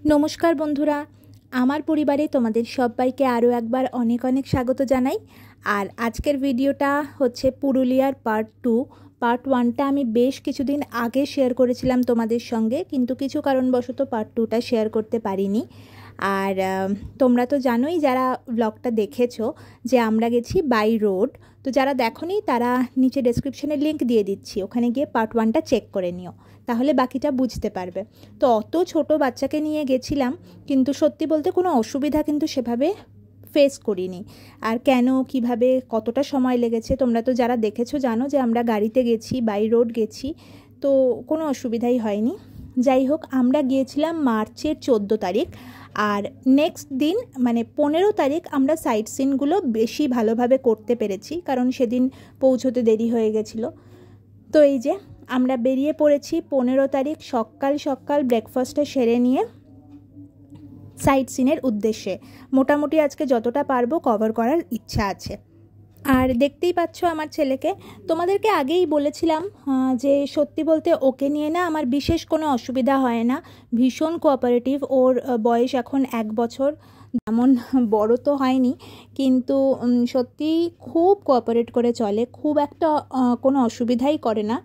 নমস্কার বন্ধুরা, আমার পরিবারে তোমাদের সবাইকে আরও একবার অনেক অনেক স্বাগত জানাই। আর আজকের ভিডিওটা হচ্ছে পুরুলিয়ার পার্ট ওয়ানটা আমি বেশ কিছুদিন আগে শেয়ার করেছিলাম তোমাদের সঙ্গে, কিন্তু কিছু কারণবশত পার্ট টুটা শেয়ার করতে পারিনি। আর তোমরা তো জানোই যারা ব্লগটা দেখেছো যে আমরা গেছি বাই রোড। তো যারা দেখোনি তারা নিচে ডেসক্রিপশনে লিংক দিয়ে দিচ্ছি, ওখানে গিয়ে পার্ট ওয়ানটা চেক করে নিও, তাহলে বাকিটা বুঝতে পারবে। তো অত ছোট বাচ্চাকে নিয়ে গেছিলাম, কিন্তু সত্যি বলতে কোনো অসুবিধা কিন্তু সেভাবে ফেস করিনি। আর কেন, কিভাবে, কতটা সময় লেগেছে তোমরা তো যারা দেখেছো জানো যে আমরা গাড়িতে গেছি, বাই রোড গেছি, তো কোনো অসুবিধাই হয়নি। যাই হোক, আমরা গিয়েছিলাম মার্চের 14 তারিখ, আর নেক্সট দিন মানে 15 তারিখ আমরা সাইট সিনগুলো বেশি ভালোভাবে করতে পেরেছি, কারণ সেদিন পৌঁছতে দেরি হয়ে গেছিলো। তো এই যে আমরা বেরিয়ে পড়েছি 15 তারিখ সকাল সকাল ব্রেকফাস্টে সেরে নিয়ে সাইট সিনের উদ্দেশ্যে। মোটামুটি আজকে যতটা পারবো কভার করার ইচ্ছা আছে। আর দেখতেই পাচ্ছ আমার ছেলেকে, তোমাদেরকে আগেই বলেছিলাম যে সত্যি বলতে ওকে নিয়ে না আমার বিশেষ কোনো অসুবিধা হয় না, ভীষণ কোঅপারেটিভ। ওর বয়স এখন 1 বছর, যেমন বড় তো হয়নি, কিন্তু সত্যি খুব কোঅপারেট করে চলে, খুব একটা কোনো অসুবিধাই করে না।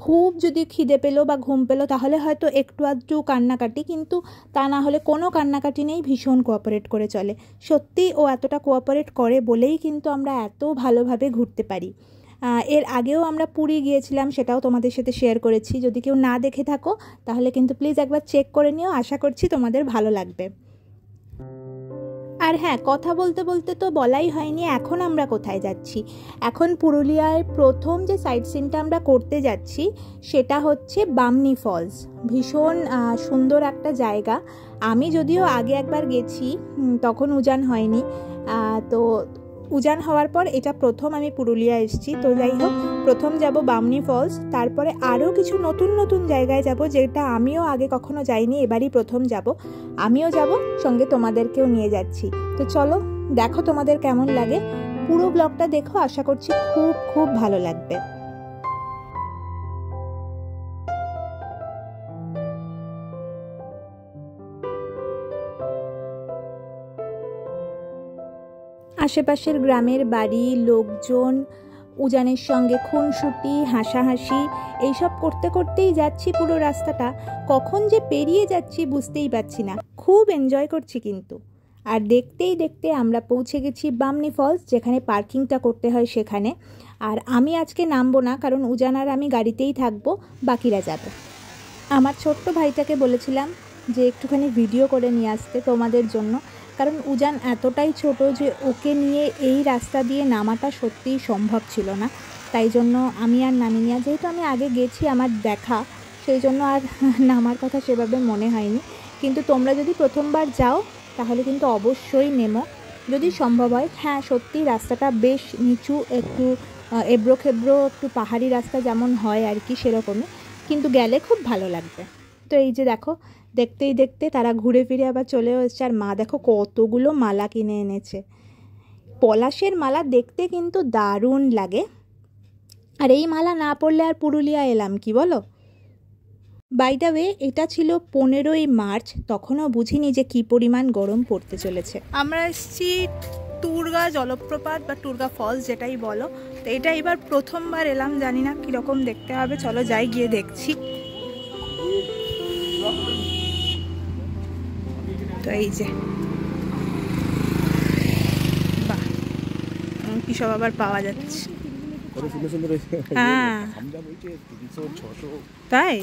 খুব যদি খিদে পেলো বা ঘুম পেলো তাহলে হয়তো একটু আধটু কান্নাকাটি, কিন্তু তা না হলে কোনো কান্নাকাটি নেই, ভীষণ কোঅপারেট করে চলে। সত্যি ও এতটা কোঅপারেট করে বলেই কিন্তু আমরা এত ভালোভাবে ঘুরতে পারি। এর আগেও আমরা পুরী গিয়েছিলাম, সেটাও তোমাদের সাথে শেয়ার করেছি। যদি কেউ না দেখে থাকো তাহলে কিন্তু প্লিজ একবার চেক করে নিও, আশা করছি তোমাদের ভালো লাগবে। আর হ্যাঁ, কথা বলতে বলতে তো বলাই হয়নি এখন আমরা কোথায় যাচ্ছি। এখন পুরুলিয়ায় প্রথম যে সাইট সিনটা আমরা করতে যাচ্ছি সেটা হচ্ছে বামনি ফলস। ভীষণ সুন্দর একটা জায়গা। আমি যদিও আগে একবার গেছি, তখন উজান হয়নি, তো উজান হওয়ার পর এটা প্রথম আমি পুরুলিয়া এসেছি। তো যাই হোক, প্রথম যাব বামনি ফলস, তারপরে আরও কিছু নতুন নতুন জায়গায় যাব যেটা আমিও আগে কখনো যাইনি, এবারই প্রথম যাব। আমিও যাব, সঙ্গে তোমাদেরকেও নিয়ে যাচ্ছি। তো চলো, দেখো তোমাদের কেমন লাগে, পুরো ব্লগটা দেখো, আশা করছি খুব খুব ভালো লাগবে। আশেপাশের গ্রামের বাড়ি, লোকজন, উজানের সঙ্গে খুনসুটি, হাসাহাসি, এইসব করতে করতেই যাচ্ছি পুরো রাস্তাটা। কখন যে পেরিয়ে যাচ্ছি বুঝতেই পারছি না, খুব এনজয় করছি কিন্তু। আর দেখতেই দেখতে আমরা পৌঁছে গেছি বামনি ফলস, যেখানে পার্কিংটা করতে হয় সেখানে। আর আমি আজকে নামবো না, কারণ উজান আর আমি গাড়িতেই থাকবো, বাকিরা যাবে। আমার ছোট্ট ভাইটাকে বলেছিলাম যে একটুখানি ভিডিও করে নিয়ে আসতে তোমাদের জন্য, কারণ উজান এতটাই ছোট যে ওকে নিয়ে এই রাস্তা দিয়ে নামাটা সত্যিই সম্ভব ছিল না। তাই জন্য আমি আর নামিনি। আর যেহেতু আমি আগে গেছি, আমার দেখা, সেই জন্য আর নামার কথা সেভাবে মনে হয়নি। কিন্তু তোমরা যদি প্রথমবার যাও তাহলে কিন্তু অবশ্যই নেমো, যদি সম্ভব হয়। হ্যাঁ, সত্যি রাস্তাটা বেশ নিচু, একটু এবড়ো খেবড়ো, একটু পাহাড়ি রাস্তা যেমন হয় আর কি, সেরকমই, কিন্তু গেলে খুব ভালো লাগবে। তো এই যে দেখো, দেখতেই দেখতে তারা ঘুরে ফিরে আবার চলেও এসছে। আর মা দেখো কতগুলো মালা কিনে এনেছে। পলাশের মালা দেখতে কিন্তু দারুণ লাগে, আর এই মালা না পরলে আর পুরুলিয়া এলাম কি বলো। বাই দ্য ওয়ে, এটা ছিল 15ই মার্চ, তখনও বুঝিনি যে কি পরিমাণ গরম পড়তে চলেছে। আমরা এসেছি টুরগা জলপ্রপাত বা টুরগা ফলস, যেটাই বলো। তো এটা এবার প্রথমবার এলাম, জানি না কীরকম দেখতে হবে, চলো যাই, গিয়ে দেখছি। তো এই যে বাহ, কি সব আবার পাওয়া যাচ্ছে। হ্যাঁ তাই,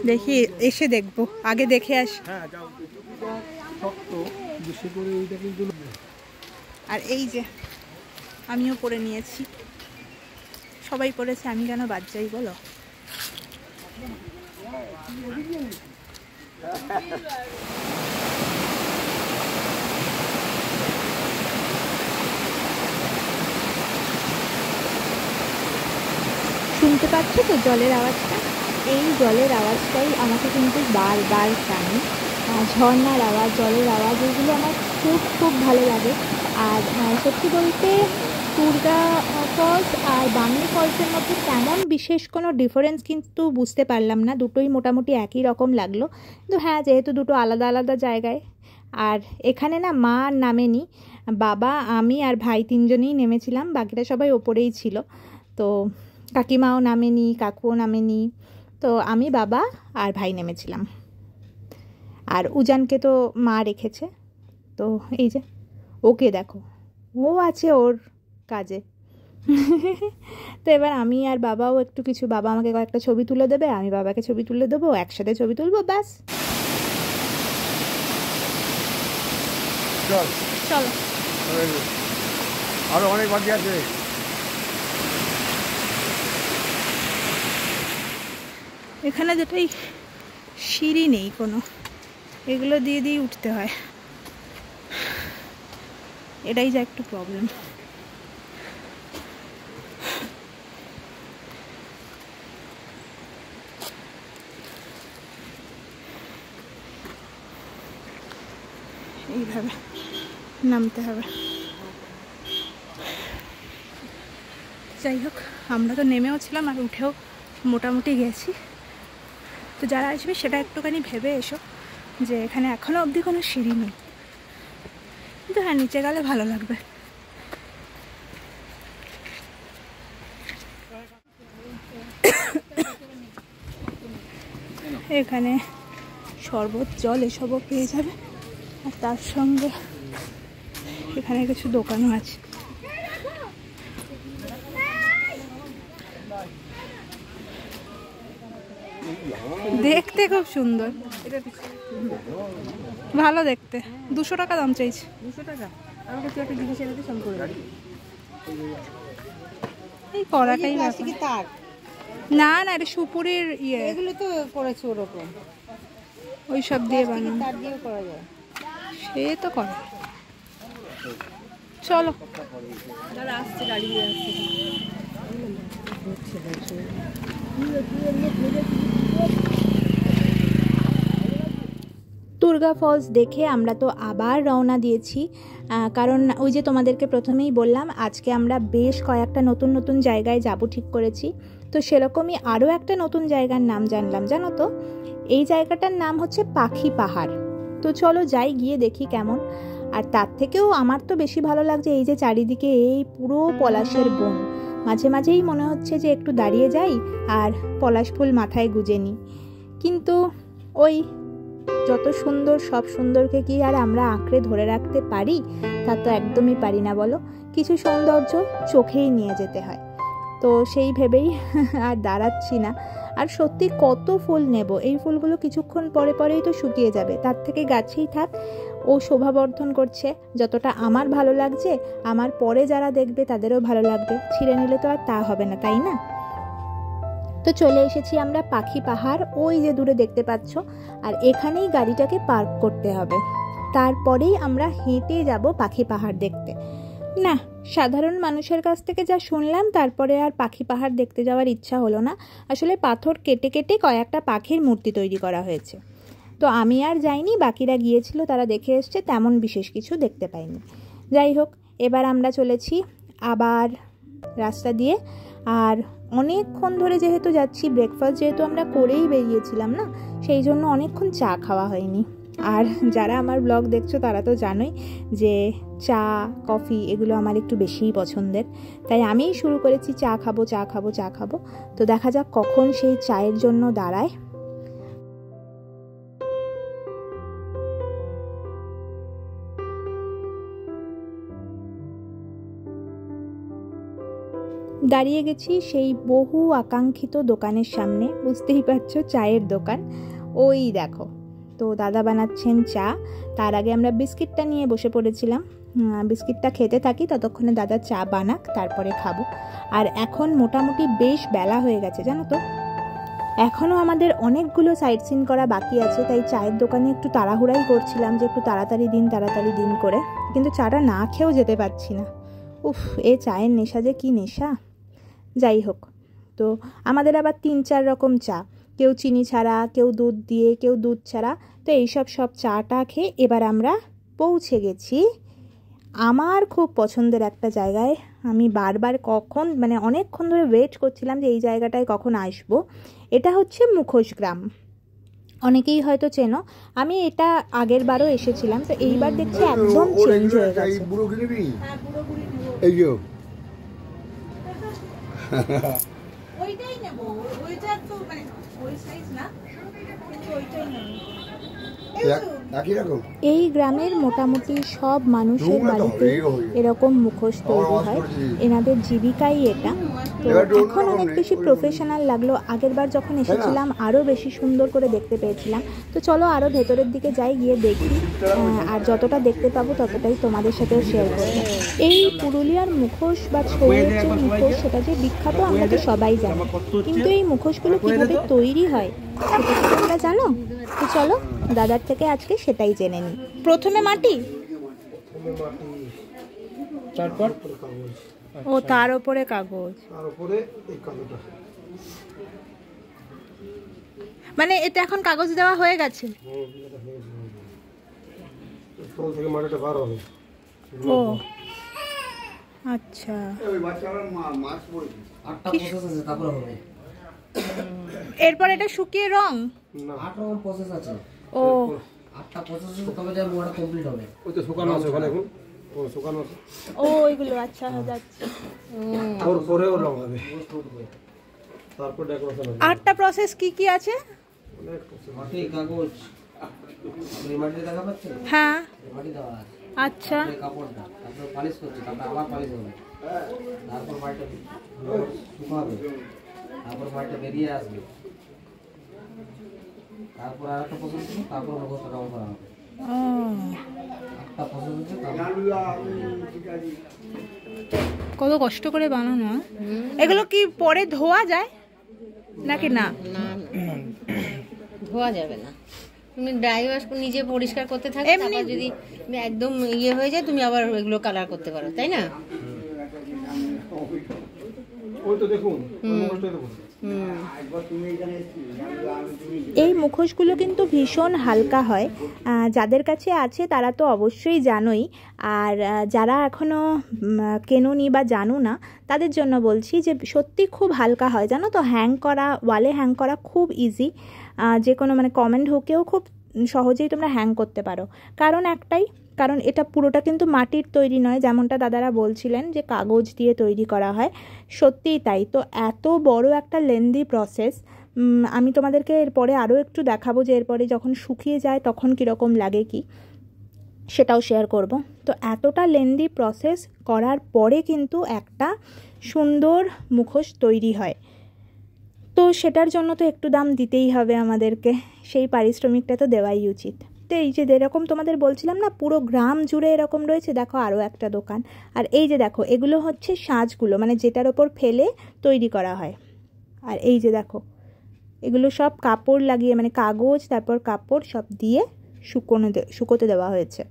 দেখি এসে দেখবো, আগে দেখে আস। আর এই যে আমিও পরে নিয়েছি, সবাই পরেছে, আমি কেন বাদ যাই বলো। শুনতে পাচ্ছ তো জলের আওয়াজটা? এই জলের আওয়াজটাই আমাকে কিন্তু বারবার টানে। ঝর্নার আওয়াজ, জলের আওয়াজ, এগুলো আমার খুব খুব ভালো লাগে। আর সত্যি বলতে দুর্গা ফলস আর বামনি ফলসের মধ্যে তেমন বিশেষ কোনো ডিফারেন্স কিন্তু বুঝতে পারলাম না, দুটোই মোটামুটি একই রকম লাগলো। কিন্তু হ্যাঁ, যেহেতু দুটো আলাদা আলাদা জায়গায়, আর এখানে না মা আর নামেনি, বাবা, আমি আর ভাই তিনজনেই নেমেছিলাম, বাকিটা সবাই ওপরেই ছিল। তো কাকিমাও নামেনি, কাকুও নামেনি, তো আমি, বাবা আর ভাই নেমেছিলাম। আর উজানকে তো মা রেখেছে, তো এই যে ওকে দেখো, ও আছে ওর কাজে। তো এবার আমি আর বাবাও একটু কিছু, বাবা আমাকে কয়েকটা ছবি তুলে দেবে, আমি বাবাকে ছবি তুলে দেবো, একসাথে ছবি তুলবো, ব্যাস। চলো, আরো অনেক বাকি আছে। এখানে যেটাই সিঁড়ি নেই কোনো, এগুলো দিয়ে দিয়ে উঠতে হয়, এটাই যা একটু প্রবলেম। এইভাবে নামতে হবে। যাই হোক, আমরা তো নেমেও ছিলাম আর উঠেও মোটামুটি গেছি। তো যারা আসবে সেটা একটুখানি ভেবে এসো যে এখানে এখনও অবধি কোনো সিঁড়ি নেই, কিন্তু হ্যাঁ, নিচে গেলে ভালো লাগবে। এখানে শরবত, জল এসবও পেয়ে যাবে, আর তার সঙ্গে এখানে কিছু দোকানও আছে। দেখতে খুব সুন্দর, ভালো দেখতে। 200 টাকা দাম চাইছে। 200 টাকা? আমাকে তুই একটা জিনিস এনে দিস, করে এই কড়াটাই কি তার? না না, এটা সুপুরির ইয়ে, এগুলো তো করেছে ওরকম, ওই সব দিয়ে বানানো, তার দিয়েও করা যায়। সে তো করে। চলো, দাদা আসছে, গাড়ি নিয়ে আসছে। দুর্গা ফলস দেখে আমরা তো আবার রওনা দিয়েছি, কারণ ওই যে তোমাদেরকে প্রথমেই বললাম আজকে আমরা বেশ কয়েকটা নতুন নতুন জায়গায় যাব ঠিক করেছি। তো সেরকমই আরও একটা নতুন জায়গার নাম জানলাম, জানো তো, এই জায়গাটার নাম হচ্ছে পাখি পাহাড়। তো চলো যাই, গিয়ে দেখি কেমন। আর তার থেকেও আমার তো বেশি ভালো লাগছে এই যে চারিদিকে এই পুরো পলাশের বন, মাঝে মাঝেই মনে হচ্ছে যে একটু দাঁড়িয়ে যাই আর পলাশ ফুল মাথায় গুজে নিই। কিন্তু ওই যত সুন্দর, সব সুন্দরকে কি আর আমরা আঁকড়ে ধরে রাখতে পারি? তা তো একদমই পারি না, বলো। কিছু সৌন্দর্য চোখেই নিয়ে যেতে হয়, তো সেই ভেবেই আর দাঁড়াচ্ছি না। আর সত্যি কত ফুল নেব, এই ফুলগুলো কিছুক্ষণ পরে পরেই তো শুকিয়ে যাবে, তার থেকে গাছেই থাক, ও শোভাবর্ধন করছে। যতটা আমার ভালো লাগছে, আমার পরে যারা দেখবে তাদেরও ভালো লাগবে, ছিঁড়ে নিলে তো আর তা হবে না, তাই না? তো চলে এসেছি আমরা পাখি পাহাড়, ওই যে দূরে দেখতে পাচ্ছ, আর এখানেই গাড়িটাকে পার্ক করতে হবে, তারপরেই আমরা হেঁটে যাব পাখি পাহাড় দেখতে। না, সাধারণ মানুষের কাছ থেকে যা শুনলাম, তারপরে আর পাখি পাহাড় দেখতে যাওয়ার ইচ্ছা হলো না। আসলে পাথর কেটে কেটে কয়েকটা পাখির মূর্তি তৈরি করা হয়েছে, তো আমি আর যাইনি, বাকিরা গিয়েছিল, তারা দেখে এসছে, তেমন বিশেষ কিছু দেখতে পাইনি। যাই হোক, এবার আমরা চলেছি আবার রাস্তা দিয়ে। আর অনেকক্ষণ ধরে যেহেতু যাচ্ছি, ব্রেকফাস্ট যেহেতু আমরা করেই বেরিয়েছিলাম না, সেই জন্য অনেকক্ষণ চা খাওয়া হয়নি। আর যারা আমার ব্লগ দেখছো তারা তো জানোই যে চা, কফি এগুলো আমার একটু বেশিই পছন্দের, তাই আমিই শুরু করেছি চা খাবো চা খাবো চা খাবো। তো দেখা যাক কখন সেই চায়ের জন্য দাঁড়ায়। দাঁড়িয়ে গেছি সেই বহু আকাঙ্ক্ষিত দোকানের সামনে, বুঝতেই পারছো, চায়ের দোকান। ওই দেখো, তো দাদা বানাচ্ছেন চা। তার আগে আমরা বিস্কিটটা নিয়ে বসে পড়েছিলাম, বিস্কিটটা খেতে থাকি, ততক্ষণে দাদা চা বানাক, তারপরে খাবো। আর এখন মোটামুটি বেশ বেলা হয়ে গেছে, জানো তো। এখনও আমাদের অনেকগুলো সাইট সিন করা বাকি আছে, তাই চায়ের দোকানে একটু তাড়াহুড়াই করছিলাম যে একটু তাড়াতাড়ি দিন করে, কিন্তু চাটা না খেয়েও যেতে পারছি না। উফ, এ চায়ের নেশা যে কি নেশা। যাই হোক, তো আমাদের আবার 3-4 রকম চা, কেউ চিনি ছাড়া, কেউ দুধ দিয়ে, কেউ দুধ ছাড়া। তো এইসব চাটা খেয়ে এবার আমরা পৌঁছে গেছি আমার খুব পছন্দের একটা জায়গায়, আমি বারবার কখন মানে অনেকক্ষণ ধরে ওয়েট করছিলাম যে এই জায়গাটায় কখন আসবো। এটা হচ্ছে মুখোশ গ্রাম, অনেকেই হয়তো চেনো। আমি এটা আগের বারও এসেছিলাম, তো এইবার দেখছি একদম চেঞ্জ হয়ে গেছে। ওইটাই নেব, ওইটা তো মানে ওই সাইজ না, কিন্তু ওইটাই নেব। এই গ্রামের মোটামুটি সব মানুষের বাড়িতে এরকম মুখোশ তৈরি হয়, এনাদের জীবিকাই এটা। তো এখন অনেক বেশি প্রফেশনাল লাগলো, আগের বার যখন এসেছিলাম আরও বেশি সুন্দর করে দেখতে পেয়েছিলাম। তো চলো আরও ভেতরের দিকে যাই, গিয়ে দেখি, আর যতটা দেখতে পাবো ততটাই তোমাদের সাথেও শেয়ার করবো। এই পুরুলিয়ার মুখোশ বা ছৌয়ের যে মুখোশ, সেটা যে বিখ্যাত আমরা তো সবাই জানি, কিন্তু এই মুখোশগুলো কীভাবে তৈরি হয় সেটা কি তোমরা জানো? তো চলো দাদার থেকে আজকে সেটাই জেনে নিই। প্রথমে মাটি, তারপর ও তার উপরে কাগজ, তার উপরে এই কাগজটা, মানে এটা এখন কাগজ দেওয়া হয়ে গেছে। থেকে মাটিটা বার হবে। ও আচ্ছা, এরপর এটা শুকিয়ে রং, না 8 রকম প্রসেস আছে। ও 8টা প্রসেস আছে, তবে যা মোড়া কমপ্লিট হবে। ওই তো শুকানো আছে ওখানে, এখন ও শুকানো আছে। ও এগুলো আচ্ছা হয়ে যাচ্ছে, ওর পরেও রং হবে, তারপর ডেকোরেশন হবে। 8টা প্রসেস কি কি আছে? অনেক প্রসেস, মাটি, কাগজ, এই মাটি দেখা পাচ্ছে, হ্যাঁ মাটি দেওয়া আছে, আচ্ছা, কাপড়টা, তারপর পালিশ করছে, তারপর আবার পালিশ হবে, তারপর মাটিটা শুকাবে, তারপর মাটিটা বেরিয়ে আসবে, তারপর আরেকটা প্রসেস আছে, তারপর মুখোশটা রং করা হবে। একটা প্রসেস আছে। কত কষ্ট করে বানানো। এগুলো কি পরে ধোয়া যায় নাকি না? না ধোয়া যাবে না, তুমি ড্রাই ওয়াশ নিজে পরিষ্কার করতে থাকো, তারপর যদি একদম ইয়ে হয়ে যায় তুমি আবার এগুলো কালার করতে পারো, তাই না? ওই তো দেখুন, মুখোশটা দেখুন। এই মুখোশগুলো কিন্তু ভীষণ হালকা হয়, যাদের কাছে আছে তারা তো অবশ্যই জানোই, আর যারা এখনও কেনোনি বা জানো না তাদের জন্য বলছি যে সত্যি খুব হালকা হয়, জানো তো। হ্যাং করা, ওয়ালে হ্যাং করা খুব ইজি, যে কোনো মানে কমেন্ট হুকেও খুব সহজেই তোমরা হ্যাং করতে পারো। কারণ একটাই, কারণ এটা পুরোটা কিন্তু মাটির তৈরি নয়, যেমনটা দাদারা বলছিলেন যে কাগজ দিয়ে তৈরি করা হয়, সত্যিই তাই। তো এত বড় একটা লেন্দি প্রসেস, আমি তোমাদেরকে এরপরে আরও একটু দেখাবো যে এরপরে যখন শুকিয়ে যায় তখন কীরকম লাগে কি, সেটাও শেয়ার করব। তো এতটা লেন্দি প্রসেস করার পরে কিন্তু একটা সুন্দর মুখোশ তৈরি হয়, তো সেটার জন্য তো একটু দাম দিতেই হবে আমাদেরকে, সেই পারিশ্রমিকটা তো দেওয়াই উচিত। তো এই যে এরকম তোমাদের বলছিলাম না, পুরো গ্রাম জুড়ে এরকম রয়েছে, দেখো আরও একটা দোকান। আর এই যে দেখো, এগুলো হচ্ছে সাজগুলো, মানে যেটার ওপর ফেলে তৈরি করা হয়। আর এই যে দেখো, এগুলো সব কাপড় লাগিয়ে, মানে কাগজ তারপর কাপড় সব দিয়ে শুকোতে দেওয়া হয়েছে।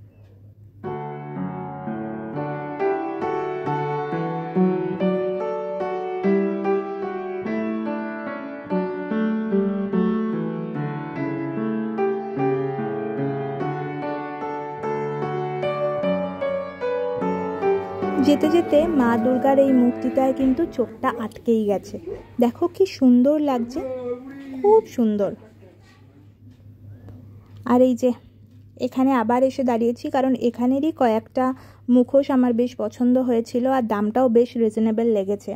যেতে যেতে মা দুর্গার এই মূর্তিটায় কিন্তু চোখটা আটকেই গেছে, দেখো কি সুন্দর লাগছে, খুব সুন্দর। আর এই যে এখানে আবার এসে দাঁড়িয়েছি, কারণ এখানেরই কয়েকটা মুখোশ আমার বেশ পছন্দ হয়েছিল, আর দামটাও বেশ রিজনেবল লেগেছে।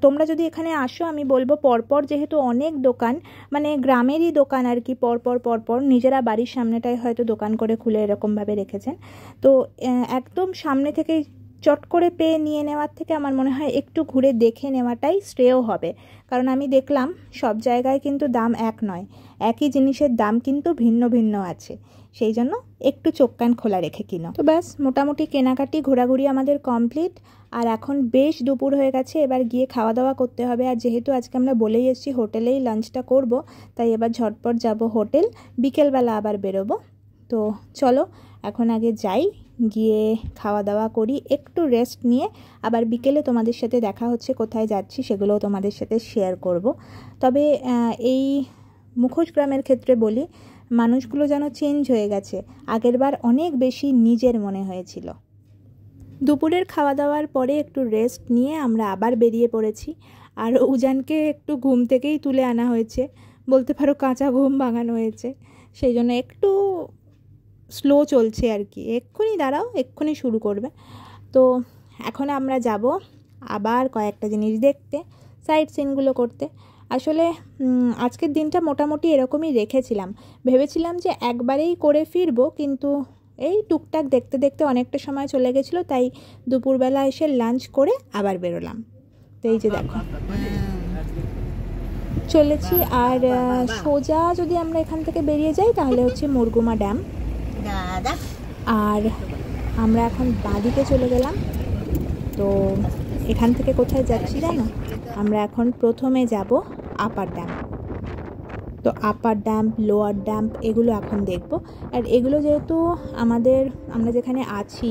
তোমরা যদি এখানে আসো, আমি বলবো পরপর, যেহেতু অনেক দোকান, মানে গ্রামেরই দোকান আর কি, পরপর নিজেরা বাড়ির সামনেটায় হয়তো দোকান করে খুলে এরকমভাবে রেখেছেন, তো একদম সামনে থেকে চট করে পেয়ে নিয়ে নেওয়ার থেকে আমার মনে হয় একটু ঘুরে দেখে নেওয়াটাই শ্রেয় হবে। কারণ আমি দেখলাম সব জায়গায় কিন্তু দাম এক নয়, একই জিনিসের দাম কিন্তু ভিন্ন ভিন্ন আছে, সেই জন্য একটু চোখ কান খোলা রেখে কিনো। তো ব্যাস, মোটামুটি কেনাকাটি ঘোরাঘুরি আমাদের কমপ্লিট, আর এখন বেশ দুপুর হয়ে গেছে, এবার গিয়ে খাওয়া দাওয়া করতে হবে। আর যেহেতু আজকে আমরা বলেই এসেছি হোটেলেই লাঞ্চটা করব, তাই এবার ঝটপট যাব হোটেল, বিকেলবেলা আবার বেরোবো। তো চলো এখন আগে যাই, গিয়ে খাওয়া দাওয়া করি, একটু রেস্ট নিয়ে আবার বিকেলে তোমাদের সাথে দেখা হচ্ছে, কোথায় যাচ্ছি সেগুলোও তোমাদের সাথে শেয়ার করব। তবে এই মুখোশ গ্রামের ক্ষেত্রে বলি, মানুষগুলো যেন চেঞ্জ হয়ে গেছে, আগেরবার অনেক বেশি নিজের মনে হয়েছিল। দুপুরের খাওয়া দাওয়ার পরে একটু রেস্ট নিয়ে আমরা আবার বেরিয়ে পড়েছি। আর উজানকে একটু ঘুম থেকেই তুলে আনা হয়েছে, বলতে পারো কাঁচা ঘুম ভাঙানো হয়েছে, সেই জন্য একটু স্লো চলছে আর কি। এক্ষুনি দাঁড়াও, এক্ষুনি শুরু করবে। তো এখন আমরা যাব আবার কয়েকটা জিনিস দেখতে, সাইট সিনগুলো করতে। আসলে আজকের দিনটা মোটামুটি এরকমই রেখেছিলাম, ভেবেছিলাম যে একবারেই করে ফিরবো, কিন্তু এই টুকটাক দেখতে দেখতে অনেকটা সময় চলে গেছিলো, তাই দুপুরবেলা এসে লাঞ্চ করে আবার বেরোলাম। তো এই যে দেখো চলেছি। আর সোজা যদি আমরা এখান থেকে বেরিয়ে যাই তাহলে হচ্ছে মুরগুমা ড্যাম। আর আমরা এখন বাঁদিকে চলে গেলাম। তো এখান থেকে কোথায় যাচ্ছি জানো? আমরা এখন প্রথমে যাব আপার ড্যাম। তো আপার ড্যাম, লোয়ার ড্যাম এগুলো এখন দেখব। আর এগুলো যেহেতু আমরা যেখানে আছি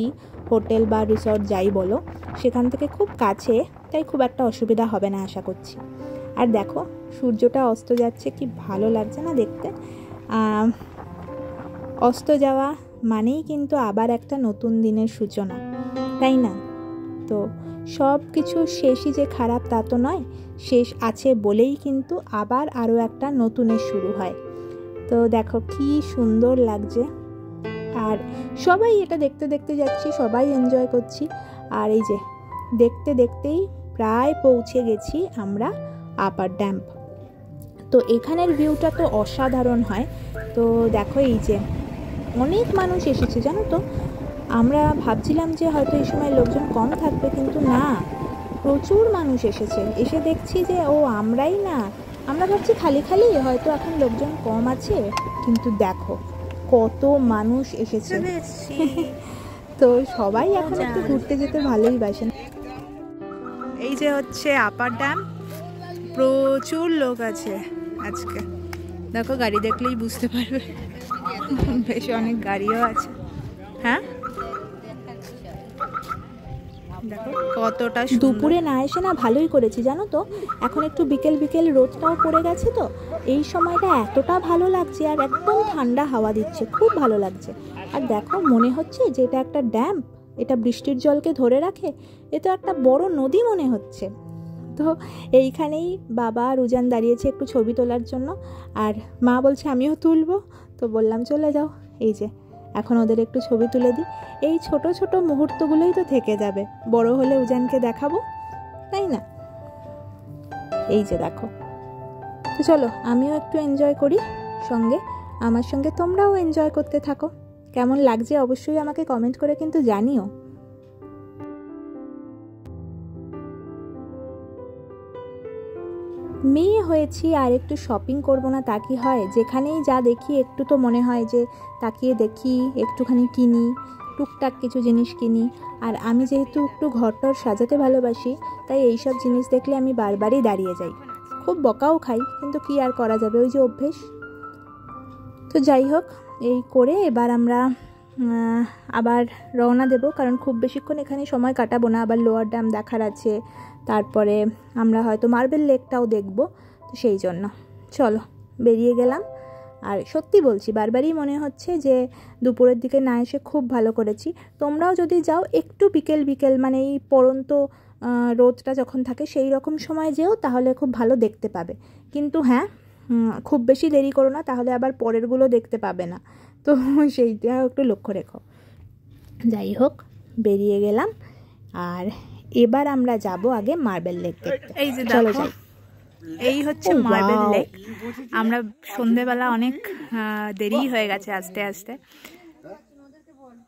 হোটেল বা রিসর্ট যাই বলো, সেখান থেকে খুব কাছে, তাই খুব একটা অসুবিধা হবে না আশা করছি। আর দেখো সূর্যটা অস্ত যাচ্ছে, কি ভালো লাগছে না দেখতে। অস্ত যাওয়া মানেই কিন্তু আবার একটা নতুন দিনের সূচনা, তাই না? তো সব কিছু শেষই যে খারাপ তা তো নয়, শেষ আছে বলেই কিন্তু আবার আরও একটা নতুনের শুরু হয়। তো দেখো কি সুন্দর লাগছে। আর সবাই এটা দেখতে দেখতে যাচ্ছি, সবাই এনজয় করছি। আর এই যে দেখতে দেখতেই প্রায় পৌঁছে গেছি আমরা আপার ড্যাম। তো এখানের ভিউটা তো অসাধারণ হয়। তো দেখো এই যে অনেক মানুষ এসেছে জানো তো। আমরা ভাবছিলাম যে হয়তো এই সময় লোকজন কম থাকবে, কিন্তু না, প্রচুর মানুষ এসেছে। এসে দেখছি যে আমরাই না, আমরা ভাবছি খালি খালি হয়তো এখন লোকজন কম আছে, কিন্তু দেখো কত মানুষ এসেছে। তো সবাই এখন একটু ঘুরতে যেতে ভালোই বাসেন। এই যে হচ্ছে আপার ড্যাম, প্রচুর লোক আছে আজকে। দেখো গাড়ি দেখলেই বুঝতে পারবে, বেশ অনেক গাড়িও আছে। হ্যাঁ দেখো কতটা দুপুরে না এসে না ভালোই করেছি জানো তো। এখন একটু বিকেল বিকেল রোদটাও পড়ে গেছে, তো এই সময়টা এতটা ভালো লাগছে, আর একদম ঠান্ডা হাওয়া দিচ্ছে, খুব ভালো লাগছে। আর দেখো মনে হচ্ছে যে এটা একটা ড্যাম, এটা বৃষ্টির জলকে ধরে রাখে, এ তো একটা বড় নদী মনে হচ্ছে। তো এইখানেই বাবা আর উজান দাঁড়িয়েছে একটু ছবি তোলার জন্য, আর মা বলছে আমিও তুলবো। তো বললাম চলে যাও। এই যে এখন ওদের একটু ছবি তুলে দিই। এই ছোট ছোট মুহূর্তগুলোই তো থেকে যাবে, বড় হলে উজানকে দেখাবো, তাই না? এই যে দেখো। তো চলো আমিও একটু এনজয় করি সঙ্গে, আমার সঙ্গে তোমরাও এনজয় করতে থাকো। কেমন লাগছে অবশ্যই আমাকে কমেন্ট করে কিন্তু জানিও। মেয়ে হয়েছি আর একটু শপিং করব না তা কি হয়? যেখানেই যা দেখি একটু তো মনে হয় যে তাকিয়ে দেখি, একটুখানি কিনি, টুকটাক কিছু জিনিস কিনি। আর আমি যেহেতু একটু ঘরটর সাজাতে ভালোবাসি, তাই এইসব জিনিস দেখলে আমি বারবারই দাঁড়িয়ে যাই। খুব বকাও খাই, কিন্তু কি আর করা যাবে, ওই যে অভ্যেস। তো যাই হোক, এই করে এবার আমরা আবার রওনা দেব, কারণ খুব বেশিক্ষণ এখানে সময় কাটাবো না। আবার লোয়ার ড্যাম দেখার আছে, তারপরে আমরা হয়তো মার্বেল লেকটাও দেখব। তো সেই জন্য চলো বেরিয়ে গেলাম। আর সত্যি বলছি, বারবারই মনে হচ্ছে যে দুপুরের দিকে না এসে খুব ভালো করেছি। তোমরাও যদি যাও একটু বিকেল বিকেল, মানে এই পড়ন্ত রোদটা যখন থাকে সেই রকম সময় যেও, তাহলে খুব ভালো দেখতে পাবে। কিন্তু হ্যাঁ, খুব বেশি দেরি করো না, তাহলে আবার পরেরগুলো দেখতে পাবে না। তো সেইটা একটু লক্ষ্য রেখো। যাই হোক, বেরিয়ে গেলাম। আর এবার আমরা যাব আগে মার্বেল লেক দেখতে। এই যে চলো যাই। এই হচ্ছে মার্বেল লেক। আমরা সন্ধেবেলা অনেক দেরি হয়ে গেছে আস্তে আস্তে।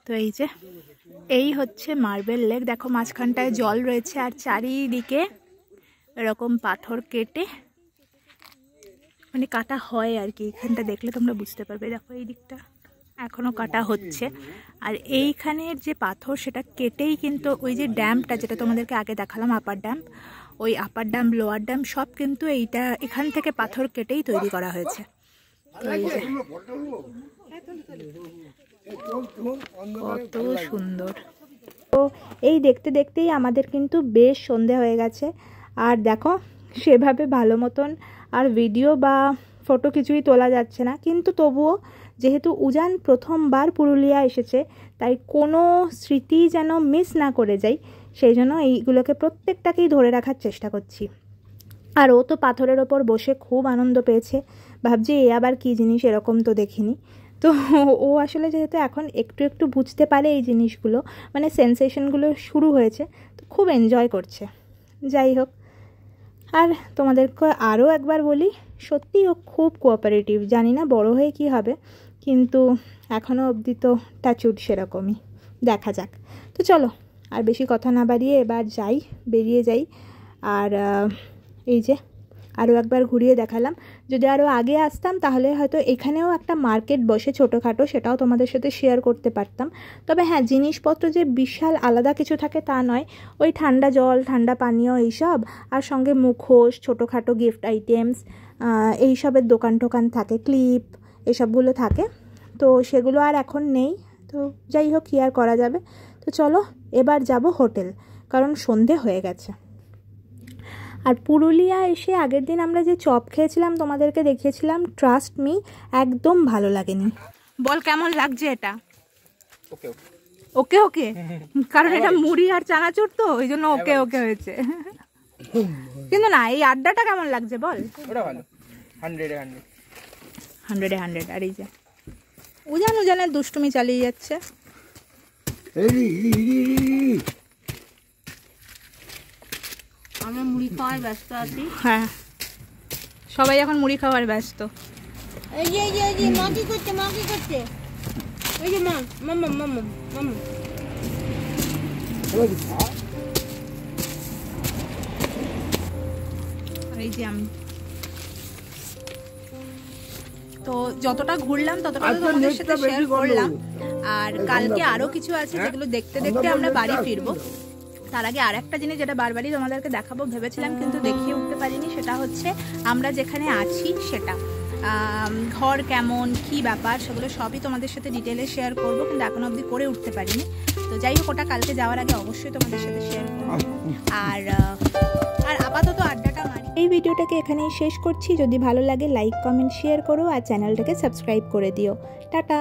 তো এই হচ্ছে মার্বেল লেক। দেখো মাঝখানটায় জল রয়েছে, আর চারিদিকে এরকম পাথর কেটে মানে কাটা হয় আর কি। এখানটা দেখলে তোমরা বুঝতে পারবে। দেখো এই দিকটা এখনো কাটা হচ্ছে। আর এইখানের যে পাথর সেটা কেটেই কিন্তু ওই যে ড্যামটা, যেটা তোমাদেরকে আগে দেখালাম আপার ড্যাম, ওই আপার ড্যাম লোয়ার ড্যাম সব কিন্তু এখান থেকে পাথর কেটেই তৈরি করা হয়েছে। কত সুন্দর। তো এই দেখতে দেখতেই আমাদের কিন্তু বেশ সন্ধে হয়ে গেছে। আর দেখো সেভাবে ভালো মতন আর ভিডিও বা ফটো কিছুই তোলা যাচ্ছে না, কিন্তু তবুও যেহেতু উজান প্রথমবার পুরুলিয়া এসেছে, তাই কোনো স্মৃতি যেন মিস না করে যাই, সেই জন্য এইগুলোকে প্রত্যেকটাকেই ধরে রাখার চেষ্টা করছি। আর ও তো পাথরের ওপর বসে খুব আনন্দ পেয়েছে, ভাবছি এ আবার কী জিনিস, এরকম তো দেখিনি। তো ও আসলে যেহেতু এখন একটু একটু বুঝতে পারে এই জিনিসগুলো, মানে সেন্সেশনগুলো শুরু হয়েছে, তো খুব এনজয় করছে। যাই হোক, আর তোমাদেরকে আরও একবার বলি, সত্যি ও খুব কোঅপারেটিভ। জানি না বড় হয়ে কি হবে, কিন্তু এখনও অবধি তো টাচউড সেরকমই, দেখা যাক। তো চলো আর বেশি কথা না বাড়িয়ে এবার বেরিয়ে যাই। আর এই যে আরও একবার ঘুরিয়ে দেখালাম। যদি আরও আগে আসতাম তাহলে হয়তো এখানেও একটা মার্কেট বসে ছোটোখাটো, সেটাও তোমাদের সাথে শেয়ার করতে পারতাম। তবে হ্যাঁ, জিনিসপত্র যে বিশাল আলাদা কিছু থাকে তা নয়, ওই ঠান্ডা জল, ঠান্ডা পানীয় এইসব, আর সঙ্গে মুখোশ, ছোটোখাটো গিফট আইটেমস, এইসবের দোকান টোকান থাকে, ক্লিপ, এসবগুলো থাকে। তো সেগুলো আর এখন নেই। তো যাই হোক, কি আর করা যাবে। তো চলো এবার যাব হোটেল, কারণ সন্ধে হয়ে গেছে। আর পুরুলিয়া এসে আগের দিন আমরা যে চপ খেয়েছিলাম তোমাদেরকে দেখিয়েছিলাম, ট্রাস্ট মি, একদম ভালো লাগেনি। বল কেমন লাগছে এটা? ওকে ওকে ওকে, কারণ এটা মুড়ি আর চানাচুর তো, ওই জন্য ওকে ওকে হয়েছে। কিন্তু না, এই আড্ডাটা কেমন লাগছে বল? ওটা ভালো, 100-এ 100। আর এই যে উজানের দুষ্টুমি চালিয়ে যাচ্ছে। আমরা মুড়ি খাওয়ার ব্যস্ত আছি। হ্যাঁ, সবাই এখন মুড়ি খাওয়ার ব্যস্ত। এই যে মা কি করছে? এই যে মাম্মা। এই যে আমি তো যতটা ঘুরলাম ততটা তো তোমাদের সাথে শেয়ার করলাম। আর কালকে আরো কিছু আছে যেগুলো দেখতে দেখতে আমরা বাড়ি ফিরবো। তার আগে আর একটা জিনিস যেটা বারবারই তোমাদেরকে দেখাবো ভেবেছিলাম, কিন্তু দেখিয়ে উঠতে পারিনি, সেটা হচ্ছে আমরা যেখানে আছি সেটা, ঘর কেমন, কি ব্যাপার, সেগুলো সবই তোমাদের সাথে ডিটেলে শেয়ার করবো, কিন্তু এখনো অবধি করে উঠতে পারিনি। তো যাই হোক, ওটা কালকে যাওয়ার আগে অবশ্যই তোমাদের সাথে শেয়ার করবো। আর আপাতত আড্ডাটা মারি। এই ভিডিওটাকে এখানেই শেষ করছি। যদি ভালো লাগে লাইক, কমেন্ট, শেয়ার করো, আর চ্যানেলটাকে সাবস্ক্রাইব করে দিও। টাটা।